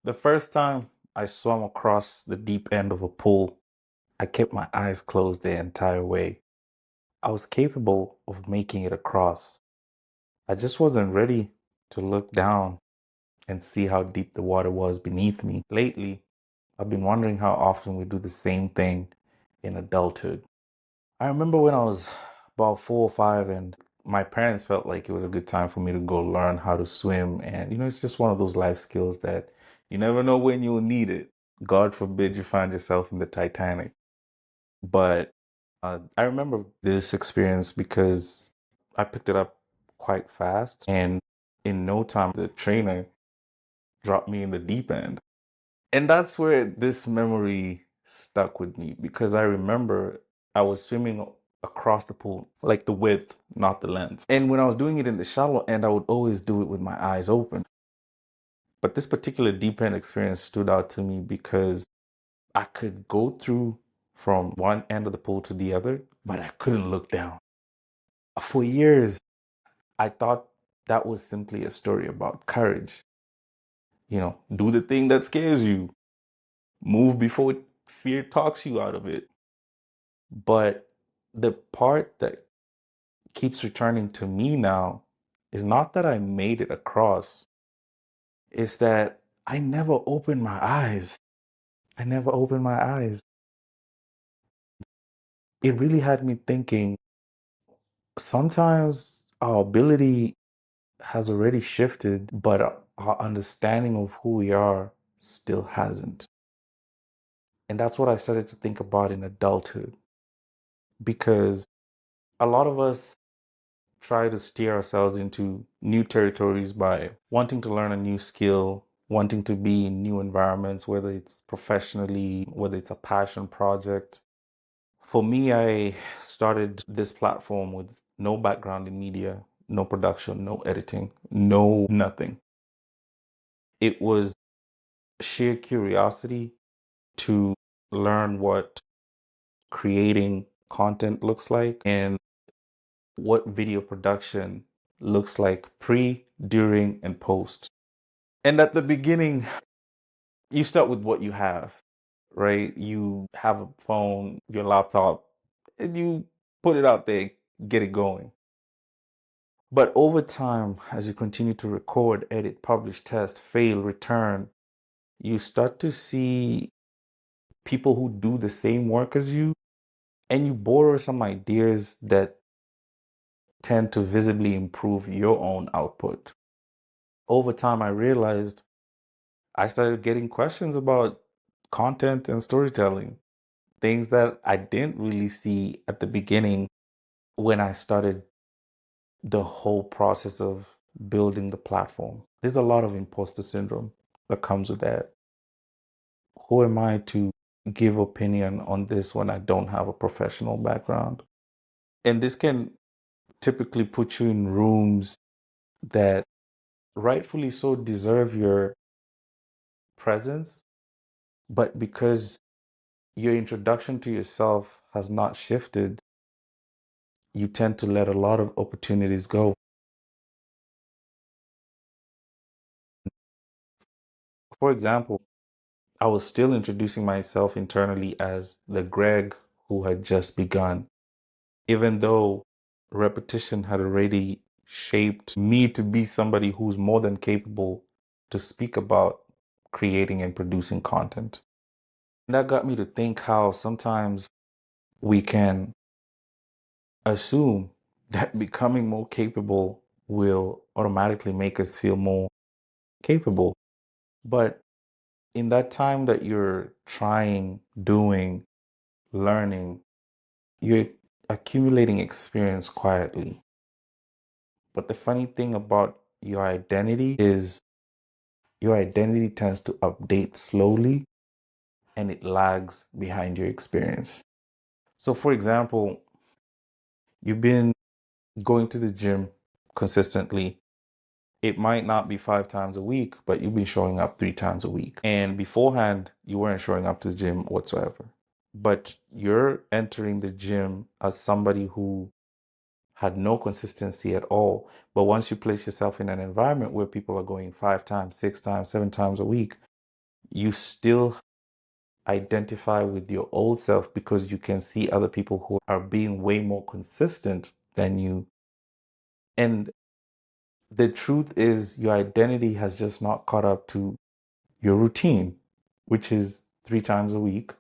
The first time I swam across the deep end of a pool, I kept my eyes closed the entire way. I was capable of making it across. I just wasn't ready to look down and see how deep the water was beneath me. Lately, I've been wondering how often we do the same thing in adulthood. I remember when I was about 4 or 5, and my parents felt like it was a good time for me to go learn how to swim. And, it's just one of those life skills that you never know when you'll need it. God forbid you find yourself in the Titanic. But I remember this experience because I picked it up quite fast. And in no time, the trainer dropped me in the deep end. And that's where this memory stuck with me because I remember I was swimming across the pool, like the width, not the length. And when I was doing it in the shallow end, I would always do it with my eyes open. But this particular deep end experience stood out to me because I could go through from one end of the pool to the other, but I couldn't look down. For years, I thought that was simply a story about courage. Do the thing that scares you, move before fear talks you out of it. But the part that keeps returning to me now is not that I made it across, it's that I never opened my eyes. I never opened my eyes. It really had me thinking sometimes our ability has already shifted, but our understanding of who we are still hasn't. And that's what I started to think about in adulthood because a lot of us try to steer ourselves into new territories by wanting to learn a new skill, wanting to be in new environments, whether it's professionally, whether it's a passion project. For me, I started this platform with no background in media, no production, no editing, no nothing. It was sheer curiosity to learn what creating content looks like and what video production looks like pre, during, and post. And at the beginning, you start with what you have, right? You have a phone, your laptop, and you put it out there, get it going. But over time, as you continue to record, edit, publish, test, fail, return, you start to see people who do the same work as you, and you borrow some ideas that tend to visibly improve your own output. Over time, I realized I started getting questions about content and storytelling, things that I didn't really see at the beginning when I started the whole process of building the platform. There's a lot of imposter syndrome that comes with that. Who am I to give opinion on this when I don't have a professional background? And this can typically put you in rooms that rightfully so deserve your presence, but because your introduction to yourself has not shifted, you tend to let a lot of opportunities go. For example, I was still introducing myself internally as the Greg who had just begun, even though repetition had already shaped me to be somebody who's more than capable to speak about creating and producing content. And that got me to think how sometimes we can assume that becoming more capable will automatically make us feel more capable. But in that time that you're trying, doing, learning, you're accumulating experience quietly. But the funny thing about your identity is your identity tends to update slowly and it lags behind your experience. So, for example, you've been going to the gym consistently. It might not be 5 times a week, but you've been showing up 3 times a week. And beforehand, you weren't showing up to the gym whatsoever. But you're entering the gym as somebody who had no consistency at all. But once you place yourself in an environment where people are going 5 times, 6 times, 7 times a week, you still identify with your old self because you can see other people who are being way more consistent than you. And the truth is, your identity has just not caught up to your routine, which is 3 times a week.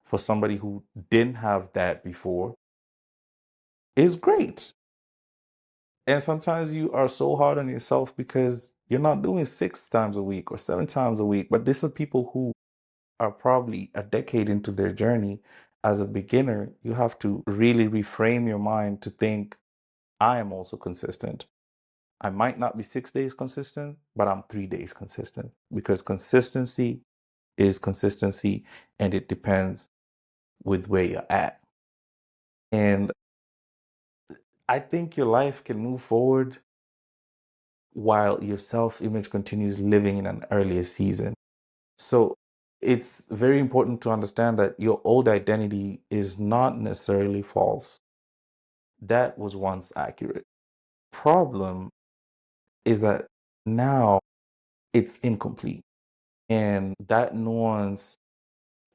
For somebody who didn't have that before, is great. And sometimes you are so hard on yourself because you're not doing 6 times a week or 7 times a week. But these are people who are probably a decade into their journey. As a beginner, you have to really reframe your mind to think, I am also consistent. I might not be 6 days consistent, but I'm 3 days consistent, because consistency is consistency and it depends with where you're at. And I think your life can move forward while your self image continues living in an earlier season. So it's very important to understand that your old identity is not necessarily false. That was once accurate. Problem is that now it's incomplete. And that nuance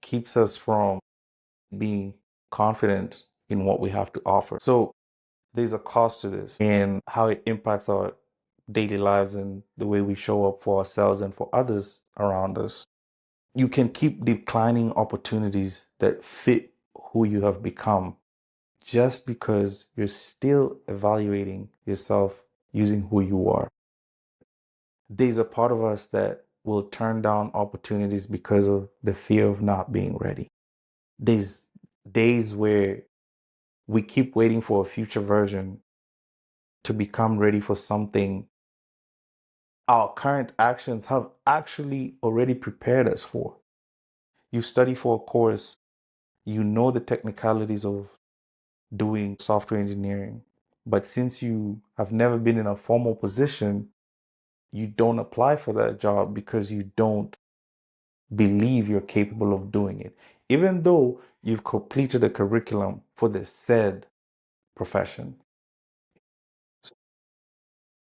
keeps us from being confident in what we have to offer. So there's a cost to this and how it impacts our daily lives and the way we show up for ourselves and for others around us. You can keep declining opportunities that fit who you have become just because you're still evaluating yourself using who you are. There's a part of us that will turn down opportunities because of the fear of not being ready. There's days where we keep waiting for a future version to become ready for something our current actions have actually already prepared us for. You study for a course, you know the technicalities of doing software engineering, but since you have never been in a formal position, you don't apply for that job because you don't believe you're capable of doing it, even though you've completed a curriculum for the said profession.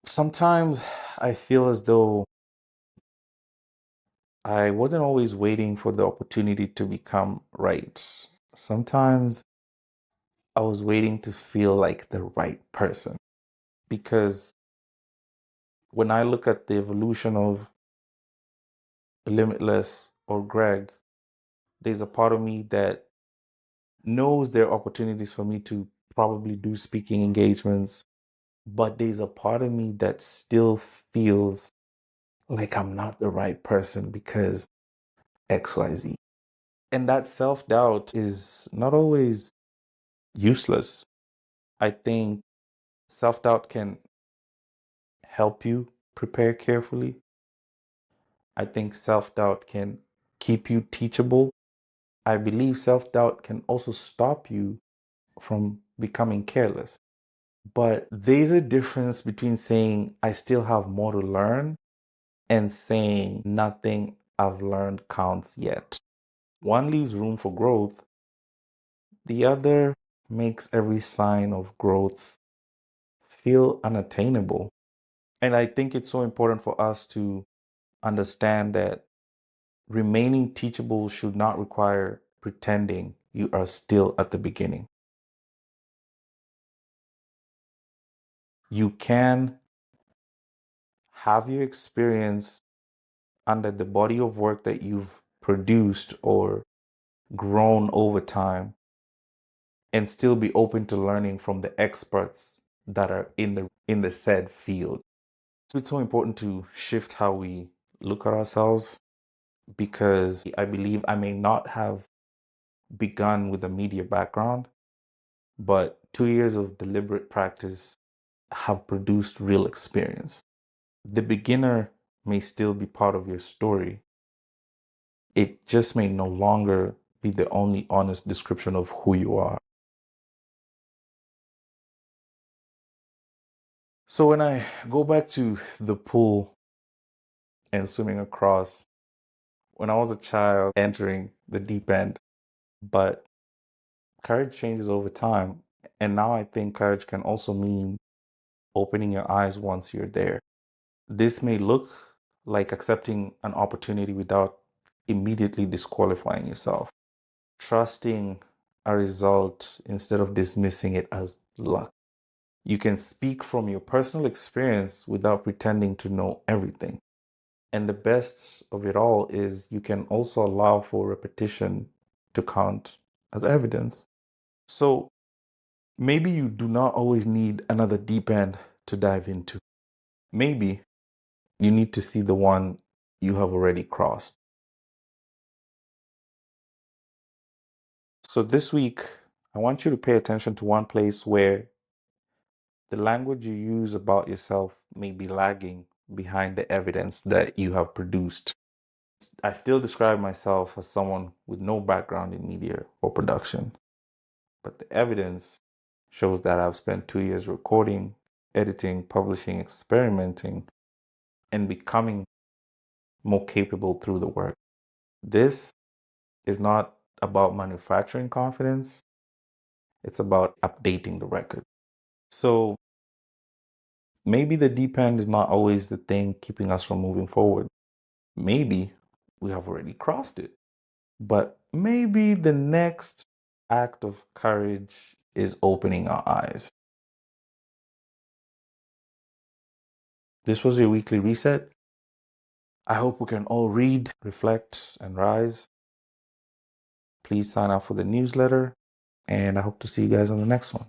Sometimes I feel as though I wasn't always waiting for the opportunity to become right. Sometimes I was waiting to feel like the right person. Because when I look at the evolution of Limitless or Greg, there's a part of me that knows there are opportunities for me to probably do speaking engagements, but there's a part of me that still feels like I'm not the right person because XYZ. And that self doubt is not always useless. I think self doubt can help you prepare carefully. I think self doubt can keep you teachable. I believe self doubt can also stop you from becoming careless. But there's a difference between saying, I still have more to learn, and saying, nothing I've learned counts yet. One leaves room for growth, the other makes every sign of growth feel unattainable. And I think it's so important for us to understand that remaining teachable should not require pretending you are still at the beginning. You can have your experience under the body of work that you've produced or grown over time and still be open to learning from the experts that are in the said field. So it's so important to shift how we look at ourselves, because I believe I may not have begun with a media background, but 2 years of deliberate practice have produced real experience. The beginner may still be part of your story. It just may no longer be the only honest description of who you are. So when I go back to the pool and swimming across, when I was a child entering the deep end, but courage changes over time. And now I think courage can also mean opening your eyes once you're there. This may look like accepting an opportunity without immediately disqualifying yourself, trusting a result instead of dismissing it as luck. You can speak from your personal experience without pretending to know everything. And the best of it all is you can also allow for repetition to count as evidence. So maybe you do not always need another deep end to dive into. Maybe you need to see the one you have already crossed. So this week, I want you to pay attention to one place where the language you use about yourself may be lagging behind the evidence that you have produced. I still describe myself as someone with no background in media or production, but the evidence shows that I've spent 2 years recording, editing, publishing, experimenting, and becoming more capable through the work. This is not about manufacturing confidence, it's about updating the record. So maybe the deep end is not always the thing keeping us from moving forward. Maybe we have already crossed it. But maybe the next act of courage is opening our eyes. This was your weekly reset. I hope we can all read, reflect, and rise. Please sign up for the newsletter, and I hope to see you guys on the next one.